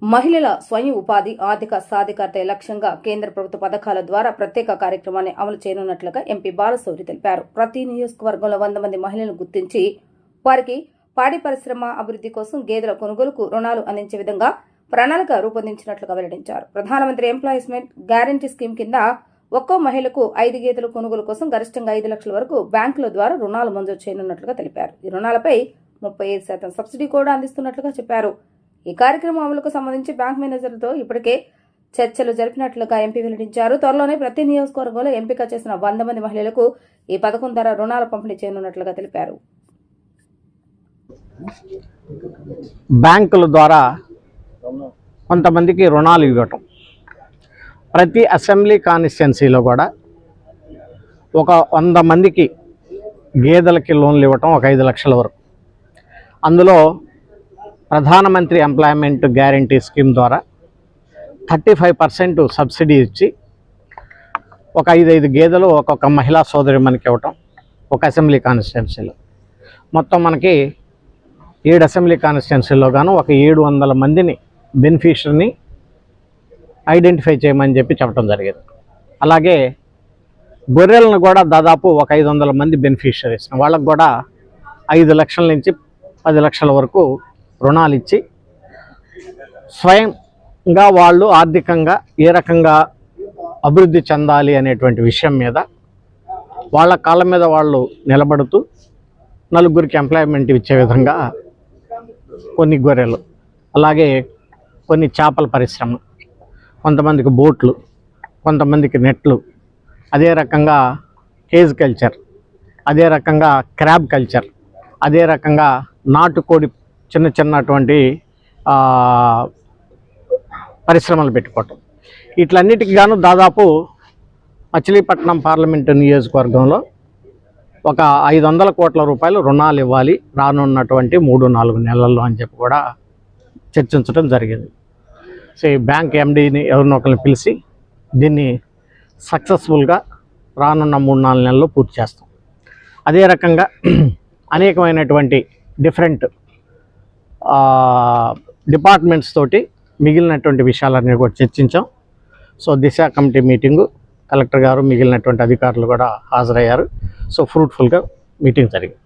మహిళల స్వయం ఉపాధి ఆర్థిక సాధికారత లక్ష్యంగా కేంద్ర ప్రభుత్వ పథకాల ద్వారా ప్రత్యేక కార్యక్రమాన్ని అమలు చేయనున్నట్లుగా ఎంపీ బాలశౌరి తెలిపారు. ప్రతి నియోజకవర్గంలో 100 మంది మహిళలను గుర్తించి వారికి పాడి పరిశ్రమ అభివృద్ధి కోసం గేదెల కొనుగోలుకు రుణాలు అందించే విధంగా ప్రణాళిక రూపొందించినట్లుగా వెల్లడించారు. ప్రధానమంత్రి ఎంప్లాయ్మెంట్ గ్యారంటీ స్కీమ్ కింద ఒక్కో మహిళకు 5 గేదెల కొనుగోలు కోసం గరిష్టంగా 5 లక్షల వరకు బ్యాంకుల ద్వారా రుణాలు మంజూరు చేయనున్నట్లుగా తెలిపారు. ఈ రుణాలపై 35% సబ్సిడీ కూడా అందిస్తున్నట్లుగా చెప్పారు. ఈ కార్యక్రమం అమలుకు సంబంధించి బ్యాంక్ మేనేజర్లతో ఇప్పటికే చర్చలు జరిపినట్లుగా ఎంపీ వెల్లడించారు. త్వరలోనే ప్రతి నియోజకవర్గంలో ఎంపిక చేసిన 100 మంది మహిళలకు ఈ పథకం ద్వారా రుణాల పంపిణీ చేయనున్నట్లుగా తెలిపారు. బ్యాంకుల ద్వారా కొంతమందికి రుణాలు ఇవ్వటం, ప్రతి అసెంబ్లీ కాన్స్టిట్యున్సీలో కూడా ఒక 100 మందికి గేదెలకి లోన్లు ఇవ్వటం, ఒక 5 లక్షల వరకు. అందులో ప్రధానమంత్రి ఎంప్లాయ్మెంట్ గ్యారంటీ స్కీమ్ ద్వారా 35% సబ్సిడీ ఇచ్చి ఒక 5 గేదెలు ఒక్కొక్క మహిళా సోదరి మనకి ఇవ్వటం ఒక అసెంబ్లీ కాన్స్టిట్యున్సీలో. మొత్తం మనకి 7 అసెంబ్లీ కాన్స్టిట్యున్సీలో గాను ఒక 700 మందిని బెనిఫిషరీని ఐడెంటిఫై చేయమని చెప్పడం జరిగింది. అలాగే గొర్రెలను కూడా దాదాపు ఒక 500 మంది బెనిఫిషరీస్ వాళ్ళకు కూడా 5 లక్షల నుంచి 10 లక్షల వరకు రుణాలు ఇచ్చి స్వయంగా వాళ్ళు ఆర్థికంగా ఏ రకంగా అభివృద్ధి చెందాలి అనేటువంటి విషయం మీద వాళ్ళ కాళ్ళ మీద వాళ్ళు నిలబడుతూ నలుగురికి ఎంప్లాయ్మెంట్ ఇచ్చే విధంగా కొన్ని గొర్రెలు, అలాగే కొన్ని చేపల పరిశ్రమ, కొంతమందికి బోట్లు, కొంతమందికి నెట్లు, అదే రకంగా కేజ్ కల్చర్, అదే రకంగా క్రాబ్ కల్చర్, అదే రకంగా నాటుకోడి చిన్నటువంటి పరిశ్రమలు పెట్టుకోవటం. వీటన్నిటికి గాను దాదాపు మచిలీపట్నం పార్లమెంటు నియోజకవర్గంలో ఒక 500 కోట్ల రూపాయలు రుణాలు ఇవ్వాలి రానున్నటువంటి 3-4 నెలల్లో అని చెప్పి కూడా చర్చించడం జరిగింది. సో ఈ బ్యాంక్ ఎండీని ఎవరినో ఒకరిని పిలిచి దీన్ని సక్సెస్ఫుల్గా రానున్న 3-4 నెలల్లో పూర్తి చేస్తాం. అదే రకంగా అనేకమైనటువంటి డిఫరెంట్ డిపార్ట్మెంట్స్ తోటి మిగిలినటువంటి విషయాలన్నీ కూడా చర్చించాం. సో దిశ కమిటీ మీటింగు కలెక్టర్ గారు మిగిలినటువంటి అధికారులు కూడా హాజరయ్యారు. సో ఫ్రూట్ఫుల్గా మీటింగ్ జరిగింది.